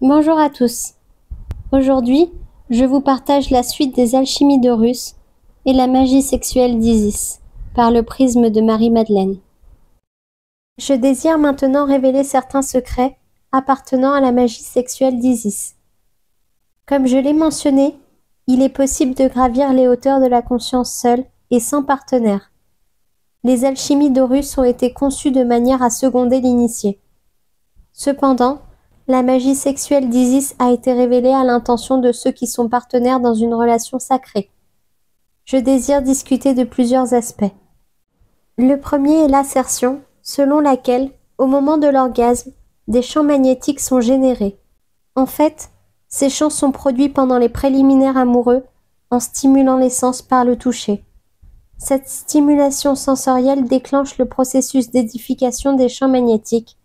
Bonjour à tous. Aujourd'hui, je vous partage la suite des alchimies d'Horus et la magie sexuelle d'Isis, par le prisme de Marie-Madeleine. Je désire maintenant révéler certains secrets appartenant à la magie sexuelle d'Isis. Comme je l'ai mentionné, il est possible de gravir les hauteurs de la conscience seule et sans partenaire. Les alchimies d'Horus ont été conçues de manière à seconder l'initié. Cependant, la magie sexuelle d'Isis a été révélée à l'intention de ceux qui sont partenaires dans une relation sacrée. Je désire discuter de plusieurs aspects. Le premier est l'assertion, selon laquelle, au moment de l'orgasme, des champs magnétiques sont générés. En fait, ces champs sont produits pendant les préliminaires amoureux, en stimulant les sens par le toucher. Cette stimulation sensorielle déclenche le processus d'édification des champs magnétiques.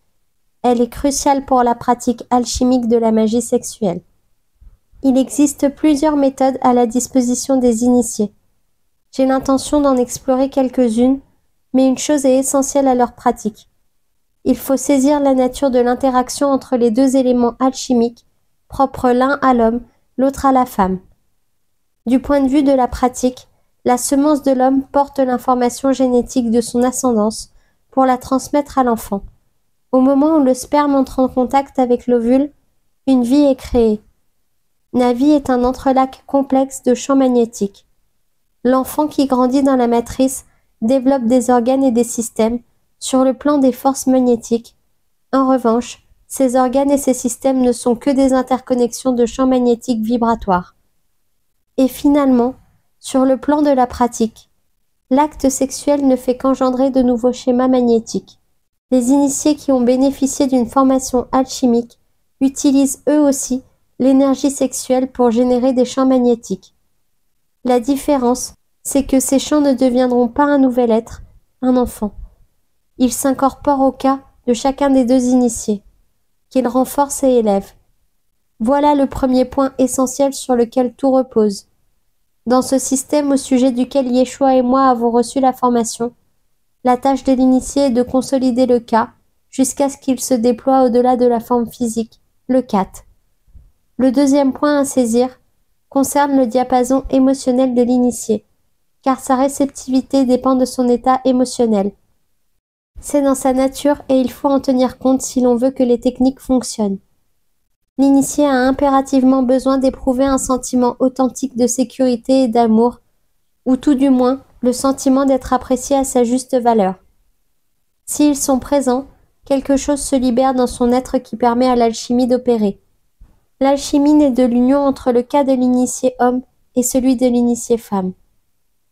Elle est cruciale pour la pratique alchimique de la magie sexuelle. Il existe plusieurs méthodes à la disposition des initiés. J'ai l'intention d'en explorer quelques-unes, mais une chose est essentielle à leur pratique. Il faut saisir la nature de l'interaction entre les deux éléments alchimiques, propres l'un à l'homme, l'autre à la femme. Du point de vue de la pratique, la semence de l'homme porte l'information génétique de son ascendance pour la transmettre à l'enfant. Au moment où le sperme entre en contact avec l'ovule, une vie est créée. La vie est un entrelac complexe de champs magnétiques. L'enfant qui grandit dans la matrice développe des organes et des systèmes sur le plan des forces magnétiques. En revanche, ces organes et ces systèmes ne sont que des interconnexions de champs magnétiques vibratoires. Et finalement, sur le plan de la pratique, l'acte sexuel ne fait qu'engendrer de nouveaux schémas magnétiques. Les initiés qui ont bénéficié d'une formation alchimique utilisent eux aussi l'énergie sexuelle pour générer des champs magnétiques. La différence, c'est que ces champs ne deviendront pas un nouvel être, un enfant. Ils s'incorporent au cas de chacun des deux initiés, qu'ils renforcent et élèvent. Voilà le premier point essentiel sur lequel tout repose. Dans ce système au sujet duquel Yeshua et moi avons reçu la formation, la tâche de l'initié est de consolider le cas jusqu'à ce qu'il se déploie au-delà de la forme physique, le kat. Le deuxième point à saisir concerne le diapason émotionnel de l'initié, car sa réceptivité dépend de son état émotionnel. C'est dans sa nature et il faut en tenir compte si l'on veut que les techniques fonctionnent. L'initié a impérativement besoin d'éprouver un sentiment authentique de sécurité et d'amour, ou tout du moins le sentiment d'être apprécié à sa juste valeur. S'ils sont présents, quelque chose se libère dans son être qui permet à l'alchimie d'opérer. L'alchimie naît de l'union entre le cas de l'initié homme et celui de l'initié femme.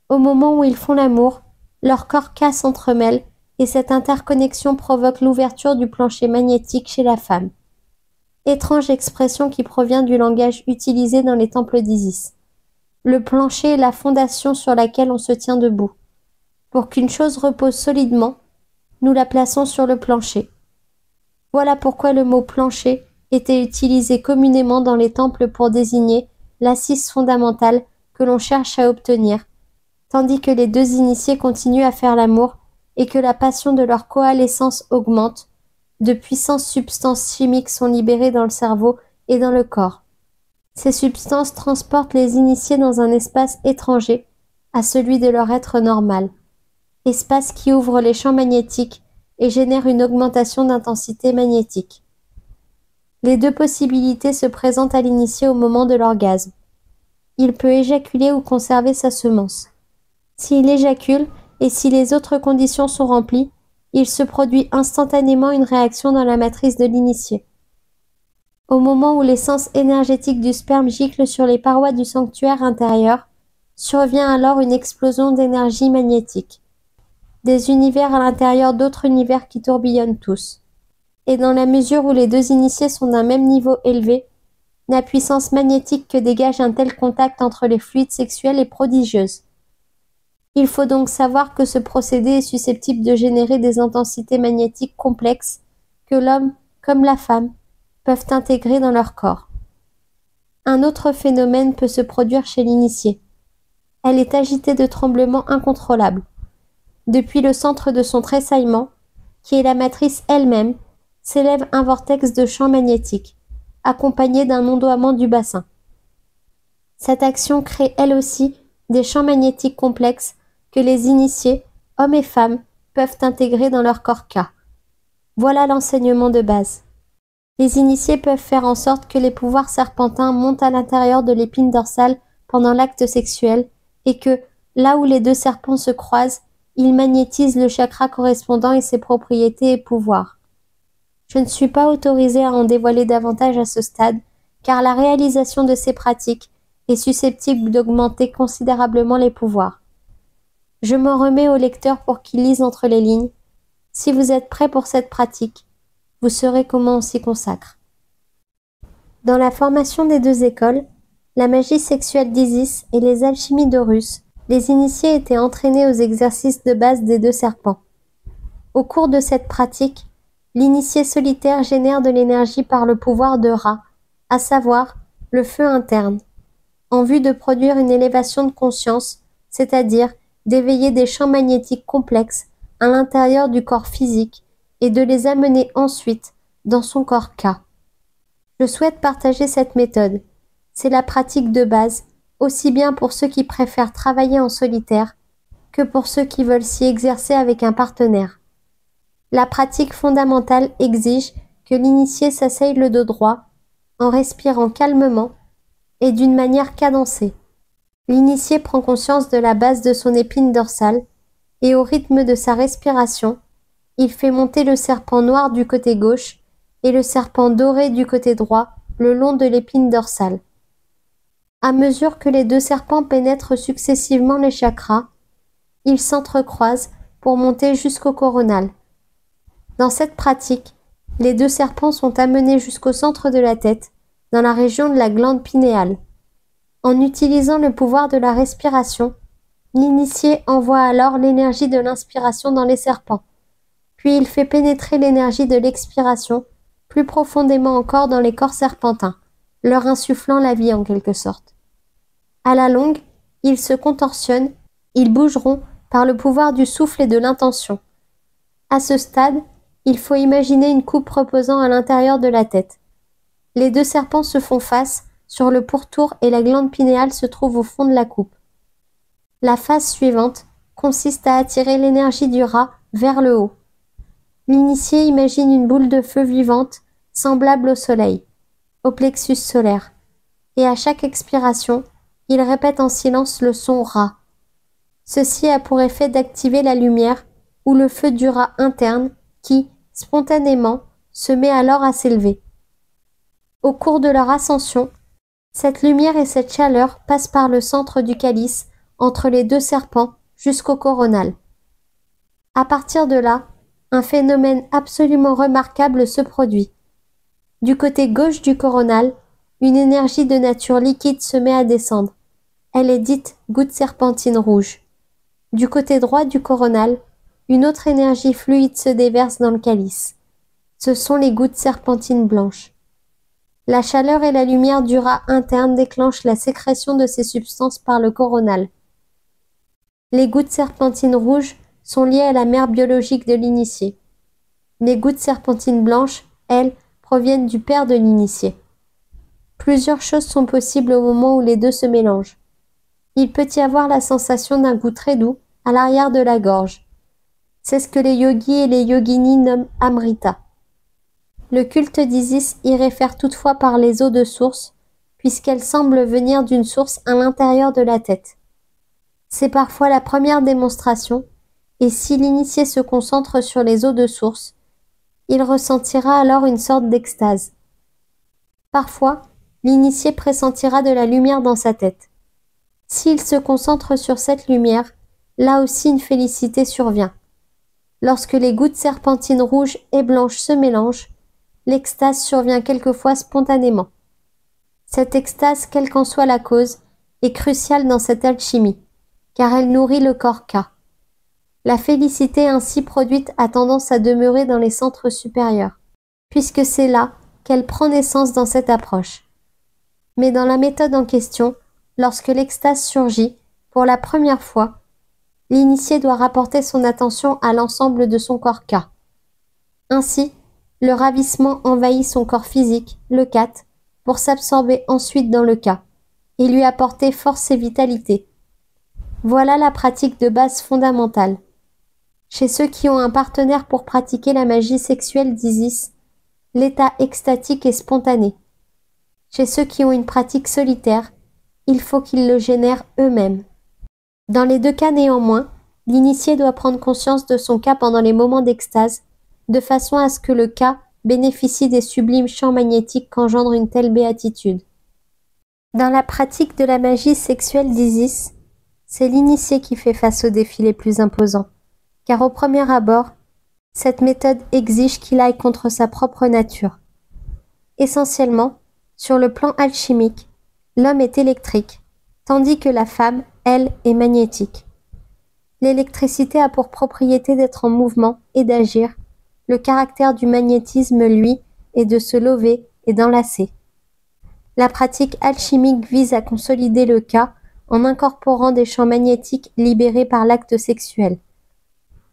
Au moment où ils font l'amour, leur corps cas s'entremêlent et cette interconnexion provoque l'ouverture du plancher magnétique chez la femme. Étrange expression qui provient du langage utilisé dans les temples d'Isis. Le plancher est la fondation sur laquelle on se tient debout. Pour qu'une chose repose solidement, nous la plaçons sur le plancher. Voilà pourquoi le mot plancher était utilisé communément dans les temples pour désigner l'assise fondamentale que l'on cherche à obtenir, tandis que les deux initiés continuent à faire l'amour et que la passion de leur coalescence augmente, de puissantes substances chimiques sont libérées dans le cerveau et dans le corps. Ces substances transportent les initiés dans un espace étranger à celui de leur être normal, espace qui ouvre les champs magnétiques et génère une augmentation d'intensité magnétique. Les deux possibilités se présentent à l'initié au moment de l'orgasme. Il peut éjaculer ou conserver sa semence. S'il éjacule et si les autres conditions sont remplies, il se produit instantanément une réaction dans la matrice de l'initié. Au moment où l'essence énergétique du sperme gicle sur les parois du sanctuaire intérieur, survient alors une explosion d'énergie magnétique. Des univers à l'intérieur d'autres univers qui tourbillonnent tous. Et dans la mesure où les deux initiés sont d'un même niveau élevé, la puissance magnétique que dégage un tel contact entre les fluides sexuels est prodigieuse. Il faut donc savoir que ce procédé est susceptible de générer des intensités magnétiques complexes que l'homme, comme la femme, peuvent intégrer dans leur corps. Un autre phénomène peut se produire chez l'initié. Elle est agitée de tremblements incontrôlables. Depuis le centre de son tressaillement, qui est la matrice elle-même, s'élève un vortex de champs magnétiques. accompagnée d'un ondoiement du bassin. Cette action crée elle aussi des champs magnétiques complexes que les initiés, hommes et femmes, peuvent intégrer dans leur corps K. Voilà l'enseignement de base. Les initiés peuvent faire en sorte que les pouvoirs serpentins montent à l'intérieur de l'épine dorsale pendant l'acte sexuel et que, là où les deux serpents se croisent, ils magnétisent le chakra correspondant et ses propriétés et pouvoirs. Je ne suis pas autorisée à en dévoiler davantage à ce stade, car la réalisation de ces pratiques est susceptible d'augmenter considérablement les pouvoirs. Je m'en remets au lecteur pour qu'il lise entre les lignes. Si vous êtes prêt pour cette pratique, vous saurez comment on s'y consacre. Dans la formation des deux écoles, la magie sexuelle d'Isis et les alchimies d'Horus, les initiés étaient entraînés aux exercices de base des deux serpents. Au cours de cette pratique, l'initié solitaire génère de l'énergie par le pouvoir de Ra, à savoir le feu interne, en vue de produire une élévation de conscience, c'est-à-dire d'éveiller des champs magnétiques complexes à l'intérieur du corps physique et de les amener ensuite dans son corps K. Je souhaite partager cette méthode. C'est la pratique de base, aussi bien pour ceux qui préfèrent travailler en solitaire que pour ceux qui veulent s'y exercer avec un partenaire. La pratique fondamentale exige que l'initié s'asseye le dos droit, en respirant calmement et d'une manière cadencée. L'initié prend conscience de la base de son épine dorsale et au rythme de sa respiration, il fait monter le serpent noir du côté gauche et le serpent doré du côté droit le long de l'épine dorsale. À mesure que les deux serpents pénètrent successivement les chakras, ils s'entrecroisent pour monter jusqu'au coronal. Dans cette pratique, les deux serpents sont amenés jusqu'au centre de la tête, dans la région de la glande pinéale. En utilisant le pouvoir de la respiration, l'initié envoie alors l'énergie de l'inspiration dans les serpents, puis il fait pénétrer l'énergie de l'expiration plus profondément encore dans les corps serpentins, leur insufflant la vie en quelque sorte. À la longue, ils se contorsionnent, ils bougeront par le pouvoir du souffle et de l'intention. À ce stade, il faut imaginer une coupe reposant à l'intérieur de la tête. Les deux serpents se font face sur le pourtour et la glande pinéale se trouve au fond de la coupe. La phase suivante consiste à attirer l'énergie du Ra vers le haut. L'initié imagine une boule de feu vivante, semblable au soleil, au plexus solaire, et à chaque expiration, il répète en silence le son Ra. Ceci a pour effet d'activer la lumière ou le feu du Ra interne qui, spontanément, se met alors à s'élever. Au cours de leur ascension, cette lumière et cette chaleur passent par le centre du calice, entre les deux serpents, jusqu'au coronal. À partir de là, un phénomène absolument remarquable se produit. Du côté gauche du coronal, une énergie de nature liquide se met à descendre. Elle est dite goutte serpentine rouge. Du côté droit du coronal, une autre énergie fluide se déverse dans le calice. Ce sont les gouttes serpentines blanches. La chaleur et la lumière du Ra interne déclenchent la sécrétion de ces substances par le coronal. Les gouttes serpentines rouges sont liées à la mère biologique de l'initié. Les gouttes serpentines blanches, elles, proviennent du père de l'initié. Plusieurs choses sont possibles au moment où les deux se mélangent. Il peut y avoir la sensation d'un goût très doux à l'arrière de la gorge. C'est ce que les yogis et les yoginis nomment Amrita. Le culte d'Isis y réfère toutefois par les eaux de source, puisqu'elles semblent venir d'une source à l'intérieur de la tête. C'est parfois la première démonstration, et si l'initié se concentre sur les eaux de source, il ressentira alors une sorte d'extase. Parfois, l'initié pressentira de la lumière dans sa tête. S'il se concentre sur cette lumière, là aussi une félicité survient. Lorsque les gouttes serpentines rouges et blanches se mélangent, l'extase survient quelquefois spontanément. Cette extase, quelle qu'en soit la cause, est cruciale dans cette alchimie, car elle nourrit le corps K. La félicité ainsi produite a tendance à demeurer dans les centres supérieurs, puisque c'est là qu'elle prend naissance dans cette approche. Mais dans la méthode en question, lorsque l'extase surgit, pour la première fois, l'initié doit rapporter son attention à l'ensemble de son corps K. Ainsi, le ravissement envahit son corps physique, le Kat, pour s'absorber ensuite dans le Ka et lui apporter force et vitalité. Voilà la pratique de base fondamentale. Chez ceux qui ont un partenaire pour pratiquer la magie sexuelle d'Isis, l'état extatique est spontané. Chez ceux qui ont une pratique solitaire, il faut qu'ils le génèrent eux-mêmes. Dans les deux cas néanmoins, l'initié doit prendre conscience de son Ka pendant les moments d'extase, de façon à ce que le Ka bénéficie des sublimes champs magnétiques qu'engendre une telle béatitude. Dans la pratique de la magie sexuelle d'Isis, c'est l'initié qui fait face aux défis les plus imposants, car au premier abord, cette méthode exige qu'il aille contre sa propre nature. Essentiellement, sur le plan alchimique, l'homme est électrique, tandis que la femme, elle, est magnétique. L'électricité a pour propriété d'être en mouvement et d'agir. Le caractère du magnétisme, lui, est de se lever et d'enlacer. La pratique alchimique vise à consolider le Ka en incorporant des champs magnétiques libérés par l'acte sexuel.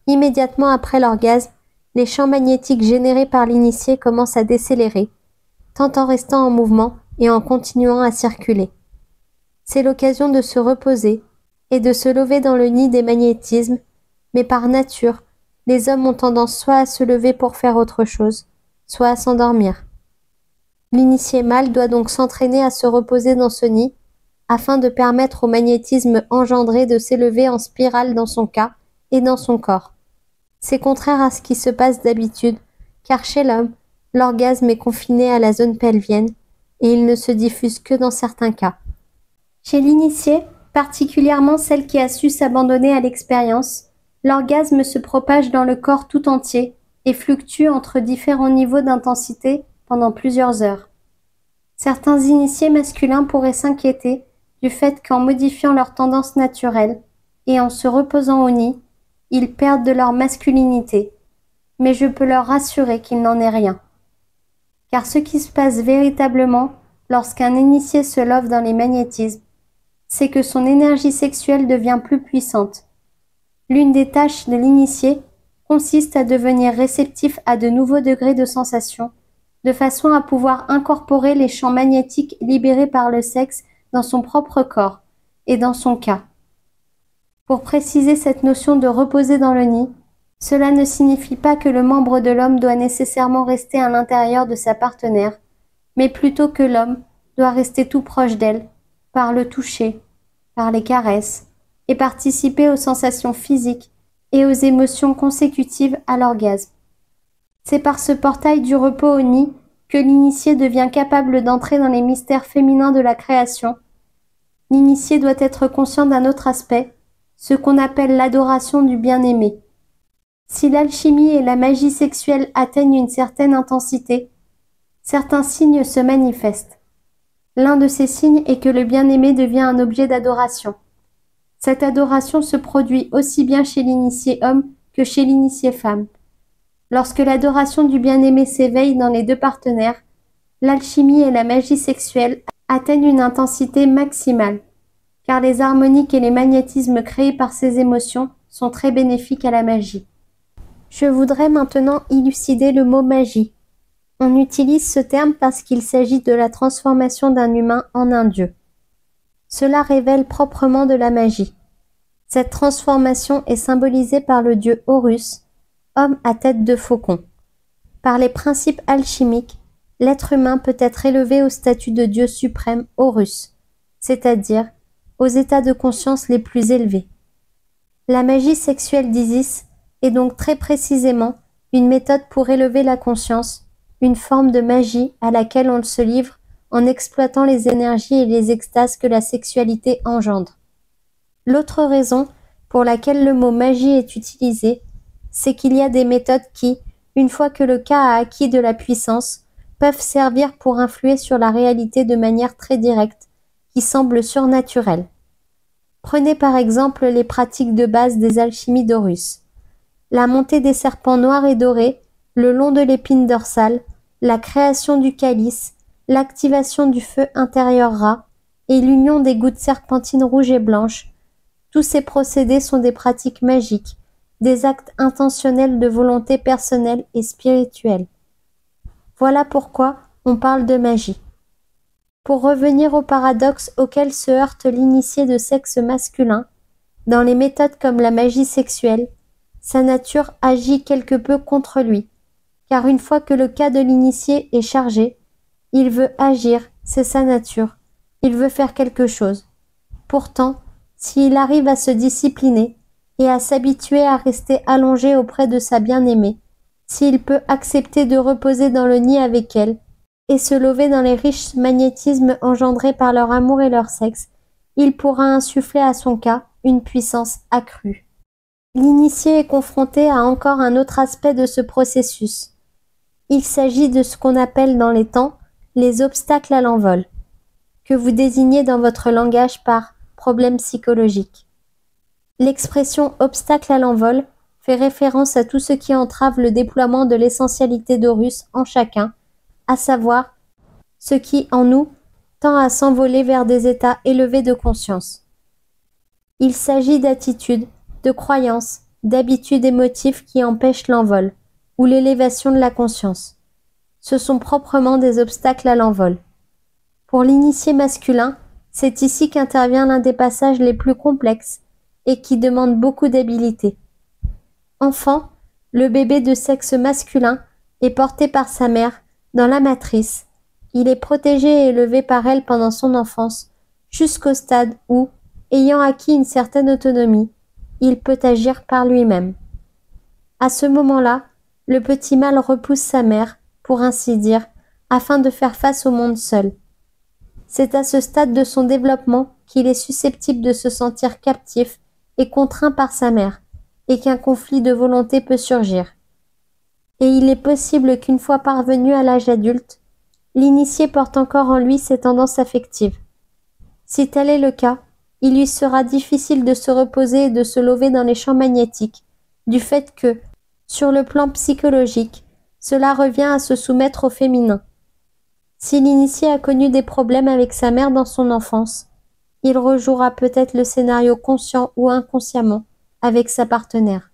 Immédiatement après l'orgasme, les champs magnétiques générés par l'initié commencent à décélérer, tant en restant en mouvement et en continuant à circuler. C'est l'occasion de se reposer et de se lever dans le nid des magnétismes, mais par nature, les hommes ont tendance soit à se lever pour faire autre chose, soit à s'endormir. L'initié mâle doit donc s'entraîner à se reposer dans ce nid, afin de permettre au magnétisme engendré de s'élever en spirale dans son Ka et dans son corps. C'est contraire à ce qui se passe d'habitude, car chez l'homme, l'orgasme est confiné à la zone pelvienne et il ne se diffuse que dans certains cas. Chez l'initié, particulièrement celle qui a su s'abandonner à l'expérience, l'orgasme se propage dans le corps tout entier et fluctue entre différents niveaux d'intensité pendant plusieurs heures. Certains initiés masculins pourraient s'inquiéter du fait qu'en modifiant leur tendance naturelle et en se reposant au nid, ils perdent de leur masculinité, mais je peux leur rassurer qu'il n'en est rien. Car ce qui se passe véritablement lorsqu'un initié se love dans les magnétismes, c'est que son énergie sexuelle devient plus puissante. L'une des tâches de l'initié consiste à devenir réceptif à de nouveaux degrés de sensation, de façon à pouvoir incorporer les champs magnétiques libérés par le sexe dans son propre corps et dans son Ka. Pour préciser cette notion de reposer dans le nid, cela ne signifie pas que le membre de l'homme doit nécessairement rester à l'intérieur de sa partenaire, mais plutôt que l'homme doit rester tout proche d'elle, par le toucher, par les caresses, et participer aux sensations physiques et aux émotions consécutives à l'orgasme. C'est par ce portail du repos au nid que l'initié devient capable d'entrer dans les mystères féminins de la création. L'initié doit être conscient d'un autre aspect, ce qu'on appelle l'adoration du bien-aimé. Si l'alchimie et la magie sexuelle atteignent une certaine intensité, certains signes se manifestent. L'un de ces signes est que le bien-aimé devient un objet d'adoration. Cette adoration se produit aussi bien chez l'initié homme que chez l'initié femme. Lorsque l'adoration du bien-aimé s'éveille dans les deux partenaires, l'alchimie et la magie sexuelle atteignent une intensité maximale, car les harmoniques et les magnétismes créés par ces émotions sont très bénéfiques à la magie. Je voudrais maintenant élucider le mot magie. On utilise ce terme parce qu'il s'agit de la transformation d'un humain en un dieu. Cela révèle proprement de la magie. Cette transformation est symbolisée par le dieu Horus, homme à tête de faucon. Par les principes alchimiques, l'être humain peut être élevé au statut de dieu suprême Horus, c'est-à-dire aux états de conscience les plus élevés. La magie sexuelle d'Isis est donc très précisément une méthode pour élever la conscience, une forme de magie à laquelle on se livre en exploitant les énergies et les extases que la sexualité engendre. L'autre raison pour laquelle le mot magie est utilisé, c'est qu'il y a des méthodes qui, une fois que le Ka a acquis de la puissance, peuvent servir pour influer sur la réalité de manière très directe, qui semble surnaturelle. Prenez par exemple les pratiques de base des alchimies d'Horus. La montée des serpents noirs et dorés, le long de l'épine dorsale, la création du calice, l'activation du feu intérieur ras et l'union des gouttes serpentines rouges et blanches. Tous ces procédés sont des pratiques magiques, des actes intentionnels de volonté personnelle et spirituelle. Voilà pourquoi on parle de magie. Pour revenir au paradoxe auquel se heurte l'initié de sexe masculin, dans les méthodes comme la magie sexuelle, sa nature agit quelque peu contre lui, car une fois que le cas de l'initié est chargé, il veut agir, c'est sa nature, il veut faire quelque chose. Pourtant, s'il arrive à se discipliner et à s'habituer à rester allongé auprès de sa bien-aimée, s'il peut accepter de reposer dans le nid avec elle et se lever dans les riches magnétismes engendrés par leur amour et leur sexe, il pourra insuffler à son cas une puissance accrue. L'initié est confronté à encore un autre aspect de ce processus. Il s'agit de ce qu'on appelle dans les temps les obstacles à l'envol, que vous désignez dans votre langage par problème psychologique. L'expression obstacle à l'envol fait référence à tout ce qui entrave le déploiement de l'essentialité d'Horus en chacun, à savoir ce qui, en nous, tend à s'envoler vers des états élevés de conscience. Il s'agit d'attitudes, de croyances, d'habitudes émotives qui empêchent l'envol, ou l'élévation de la conscience. Ce sont proprement des obstacles à l'envol. Pour l'initié masculin, c'est ici qu'intervient l'un des passages les plus complexes et qui demande beaucoup d'habileté. Enfant, le bébé de sexe masculin est porté par sa mère dans la matrice. Il est protégé et élevé par elle pendant son enfance, jusqu'au stade où, ayant acquis une certaine autonomie, il peut agir par lui-même. À ce moment-là, le petit mâle repousse sa mère, pour ainsi dire, afin de faire face au monde seul. C'est à ce stade de son développement qu'il est susceptible de se sentir captif et contraint par sa mère, et qu'un conflit de volonté peut surgir. Et il est possible qu'une fois parvenu à l'âge adulte, l'initié porte encore en lui ses tendances affectives. Si tel est le cas, il lui sera difficile de se reposer et de se lever dans les champs magnétiques, du fait que, sur le plan psychologique, cela revient à se soumettre au féminin. Si l'initié a connu des problèmes avec sa mère dans son enfance, il rejouera peut-être le scénario conscient ou inconsciemment avec sa partenaire.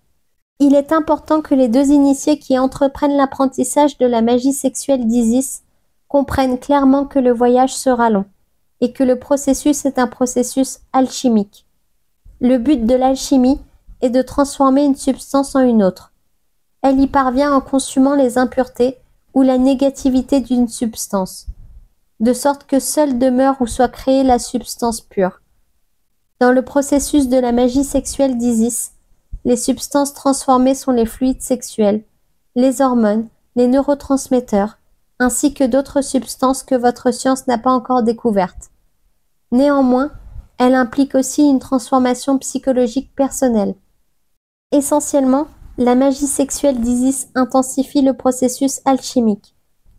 Il est important que les deux initiés qui entreprennent l'apprentissage de la magie sexuelle d'Isis comprennent clairement que le voyage sera long et que le processus est un processus alchimique. Le but de l'alchimie est de transformer une substance en une autre. Elle y parvient en consumant les impuretés ou la négativité d'une substance, de sorte que seule demeure ou soit créée la substance pure. Dans le processus de la magie sexuelle d'Isis, les substances transformées sont les fluides sexuels, les hormones, les neurotransmetteurs, ainsi que d'autres substances que votre science n'a pas encore découvertes. Néanmoins, elle implique aussi une transformation psychologique personnelle. Essentiellement, la magie sexuelle d'Isis intensifie le processus alchimique.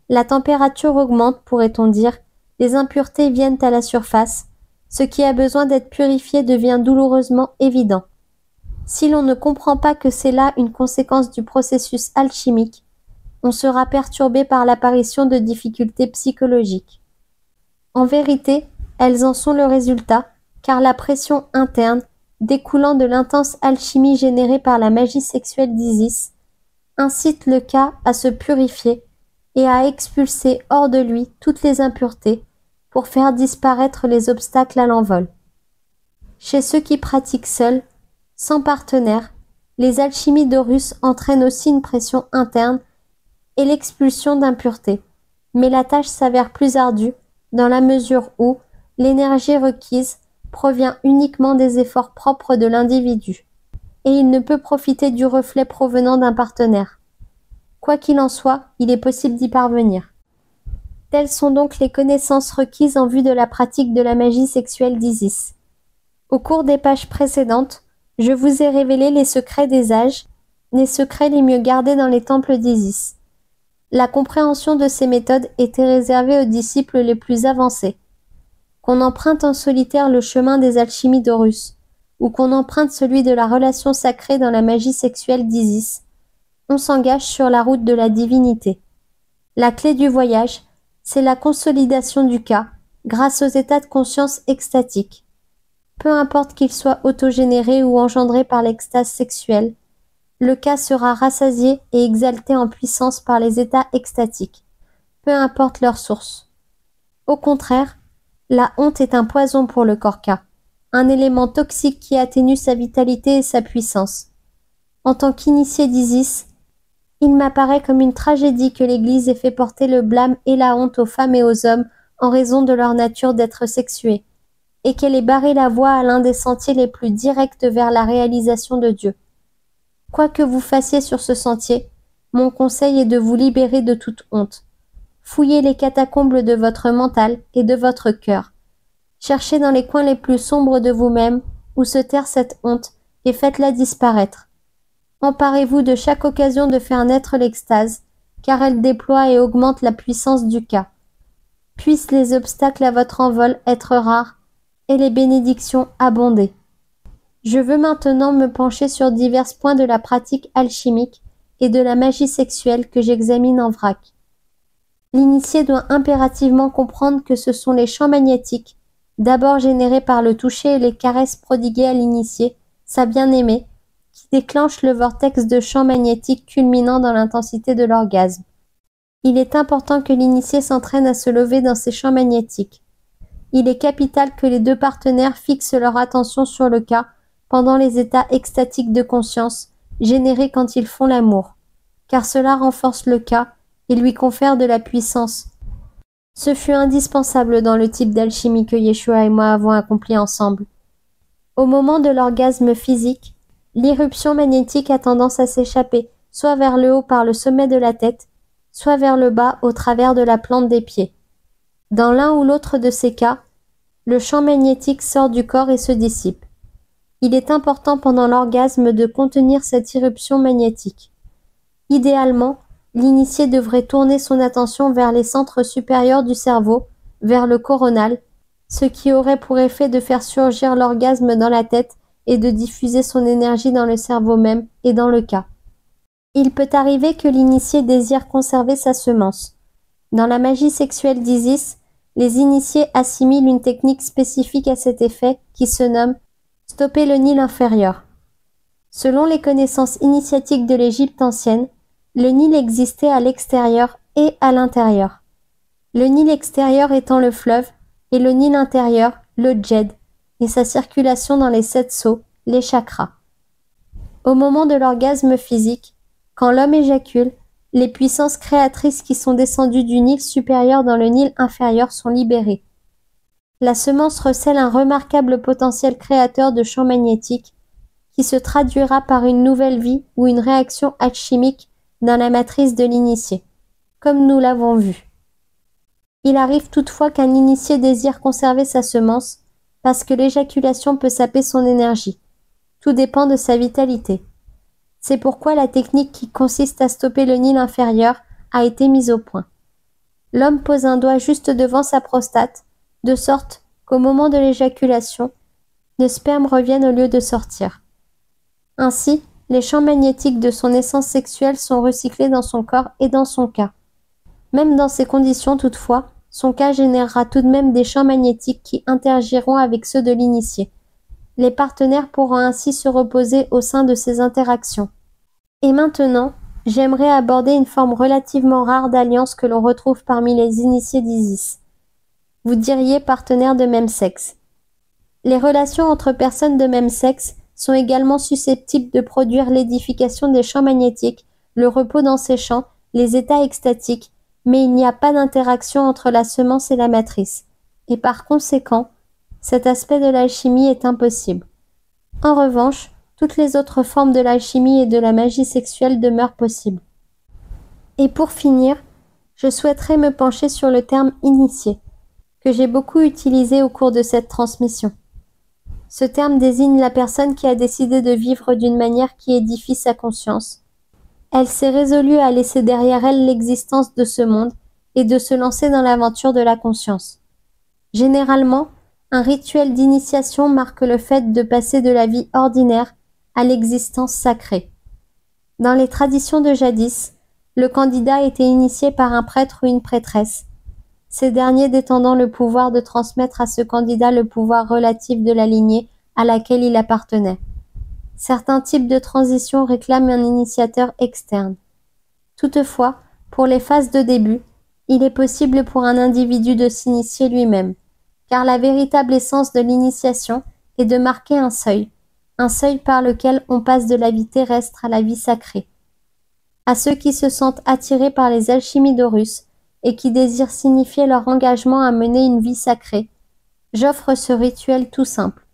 La température augmente, pourrait-on dire, les impuretés viennent à la surface, ce qui a besoin d'être purifié devient douloureusement évident. Si l'on ne comprend pas que c'est là une conséquence du processus alchimique, on sera perturbé par l'apparition de difficultés psychologiques. En vérité, elles en sont le résultat, car la pression interne, découlant de l'intense alchimie générée par la magie sexuelle d'Isis, incite le cas à se purifier et à expulser hors de lui toutes les impuretés pour faire disparaître les obstacles à l'envol. Chez ceux qui pratiquent seuls, sans partenaire, les alchimies d'Horus entraînent aussi une pression interne et l'expulsion d'impuretés, mais la tâche s'avère plus ardue dans la mesure où l'énergie requise provient uniquement des efforts propres de l'individu, et il ne peut profiter du reflet provenant d'un partenaire. Quoi qu'il en soit, il est possible d'y parvenir. Telles sont donc les connaissances requises en vue de la pratique de la magie sexuelle d'Isis. Au cours des pages précédentes, je vous ai révélé les secrets des âges, les secrets les mieux gardés dans les temples d'Isis. La compréhension de ces méthodes était réservée aux disciples les plus avancés. Qu'on emprunte en solitaire le chemin des alchimies d'Horus, ou qu'on emprunte celui de la relation sacrée dans la magie sexuelle d'Isis, on s'engage sur la route de la divinité. La clé du voyage, c'est la consolidation du cas, grâce aux états de conscience extatiques. Peu importe qu'il soit autogénéré ou engendré par l'extase sexuelle, le cas sera rassasié et exalté en puissance par les états extatiques, peu importe leur source. Au contraire, La honte est un poison pour le Korka, un élément toxique qui atténue sa vitalité et sa puissance. En tant qu'initié d'Isis, il m'apparaît comme une tragédie que l'Église ait fait porter le blâme et la honte aux femmes et aux hommes en raison de leur nature d'être sexués, et qu'elle ait barré la voie à l'un des sentiers les plus directs vers la réalisation de Dieu. Quoi que vous fassiez sur ce sentier, mon conseil est de vous libérer de toute honte. Fouillez les catacombes de votre mental et de votre cœur. Cherchez dans les coins les plus sombres de vous-même où se terre cette honte et faites-la disparaître. Emparez-vous de chaque occasion de faire naître l'extase, car elle déploie et augmente la puissance du cas. Puissent les obstacles à votre envol être rares et les bénédictions abonder. Je veux maintenant me pencher sur divers points de la pratique alchimique et de la magie sexuelle que j'examine en vrac. L'initié doit impérativement comprendre que ce sont les champs magnétiques, d'abord générés par le toucher et les caresses prodiguées à l'initié, sa bien-aimée, qui déclenchent le vortex de champs magnétiques culminant dans l'intensité de l'orgasme. Il est important que l'initié s'entraîne à se lever dans ces champs magnétiques. Il est capital que les deux partenaires fixent leur attention sur le cas pendant les états extatiques de conscience générés quand ils font l'amour, car cela renforce le cas et lui confère de la puissance. Ce fut indispensable dans le type d'alchimie que Yeshua et moi avons accompli ensemble. Au moment de l'orgasme physique, l'irruption magnétique a tendance à s'échapper, soit vers le haut par le sommet de la tête, soit vers le bas au travers de la plante des pieds. Dans l'un ou l'autre de ces cas, le champ magnétique sort du corps et se dissipe. Il est important pendant l'orgasme de contenir cette irruption magnétique. Idéalement, l'initié devrait tourner son attention vers les centres supérieurs du cerveau, vers le coronal, ce qui aurait pour effet de faire surgir l'orgasme dans la tête et de diffuser son énergie dans le cerveau même et dans le cas. Il peut arriver que l'initié désire conserver sa semence. Dans la magie sexuelle d'Isis, les initiés assimilent une technique spécifique à cet effet qui se nomme « stopper le Nil inférieur ». Selon les connaissances initiatiques de l'Égypte ancienne, le Nil existait à l'extérieur et à l'intérieur. Le Nil extérieur étant le fleuve et le Nil intérieur, le djed, et sa circulation dans les 7 sceaux, les chakras. Au moment de l'orgasme physique, quand l'homme éjacule, les puissances créatrices qui sont descendues du Nil supérieur dans le Nil inférieur sont libérées. La semence recèle un remarquable potentiel créateur de champs magnétiques qui se traduira par une nouvelle vie ou une réaction alchimique dans la matrice de l'initié, comme nous l'avons vu. Il arrive toutefois qu'un initié désire conserver sa semence parce que l'éjaculation peut saper son énergie. Tout dépend de sa vitalité. C'est pourquoi la technique qui consiste à stopper le Nil inférieur a été mise au point. L'homme pose un doigt juste devant sa prostate, de sorte qu'au moment de l'éjaculation, le sperme revienne au lieu de sortir. Ainsi, les champs magnétiques de son essence sexuelle sont recyclés dans son corps et dans son cas. Même dans ces conditions toutefois, son cas générera tout de même des champs magnétiques qui interagiront avec ceux de l'initié. Les partenaires pourront ainsi se reposer au sein de ces interactions. Et maintenant, j'aimerais aborder une forme relativement rare d'alliance que l'on retrouve parmi les initiés d'Isis. Vous diriez partenaires de même sexe. Les relations entre personnes de même sexe sont également susceptibles de produire l'édification des champs magnétiques, le repos dans ces champs, les états extatiques, mais il n'y a pas d'interaction entre la semence et la matrice, et par conséquent, cet aspect de l'alchimie est impossible. En revanche, toutes les autres formes de l'alchimie et de la magie sexuelle demeurent possibles. Et pour finir, je souhaiterais me pencher sur le terme « initié », que j'ai beaucoup utilisé au cours de cette transmission. Ce terme désigne la personne qui a décidé de vivre d'une manière qui édifie sa conscience. Elle s'est résolue à laisser derrière elle l'existence de ce monde et de se lancer dans l'aventure de la conscience. Généralement, un rituel d'initiation marque le fait de passer de la vie ordinaire à l'existence sacrée. Dans les traditions de jadis, le candidat était initié par un prêtre ou une prêtresse, ces derniers détendant le pouvoir de transmettre à ce candidat le pouvoir relatif de la lignée à laquelle il appartenait. Certains types de transition réclament un initiateur externe. Toutefois, pour les phases de début, il est possible pour un individu de s'initier lui-même. car la véritable essence de l'initiation est de marquer un seuil par lequel on passe de la vie terrestre à la vie sacrée. À ceux qui se sentent attirés par les alchimies d'Horus et qui désirent signifier leur engagement à mener une vie sacrée, j'offre ce rituel tout simple.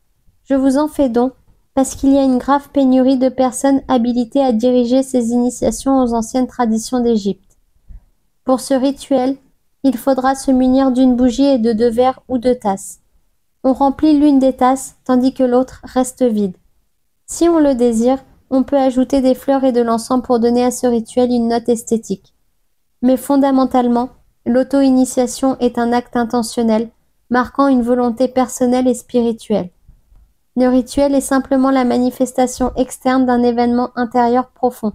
Je vous en fais don parce qu'il y a une grave pénurie de personnes habilitées à diriger ces initiations aux anciennes traditions d'Égypte. Pour ce rituel, il faudra se munir d'une bougie et de 2 verres ou 2 tasses. On remplit l'une des tasses tandis que l'autre reste vide. Si on le désire, on peut ajouter des fleurs et de l'encens pour donner à ce rituel une note esthétique. Mais fondamentalement, l'auto-initiation est un acte intentionnel, marquant une volonté personnelle et spirituelle. Le rituel est simplement la manifestation externe d'un événement intérieur profond.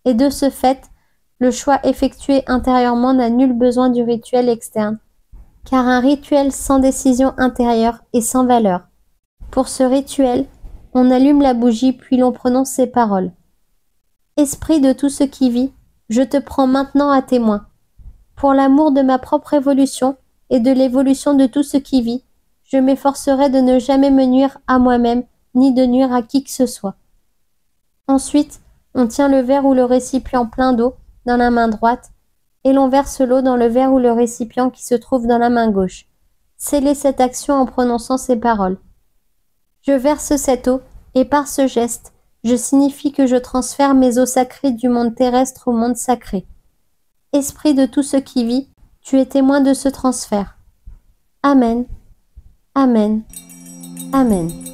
Et de ce fait, le choix effectué intérieurement n'a nul besoin du rituel externe, car un rituel sans décision intérieure est sans valeur. Pour ce rituel, on allume la bougie puis l'on prononce ces paroles. Esprit de tout ce qui vit, je te prends maintenant à témoin. Pour l'amour de ma propre évolution et de l'évolution de tout ce qui vit, je m'efforcerai de ne jamais me nuire à moi-même, ni de nuire à qui que ce soit. Ensuite, on tient le verre ou le récipient plein d'eau dans la main droite, et l'on verse l'eau dans le verre ou le récipient qui se trouve dans la main gauche. Scellez cette action en prononçant ces paroles. Je verse cette eau, et par ce geste, je signifie que je transfère mes eaux sacrées du monde terrestre au monde sacré. Esprit de tout ce qui vit, tu es témoin de ce transfert. Amen. Amen. Amen.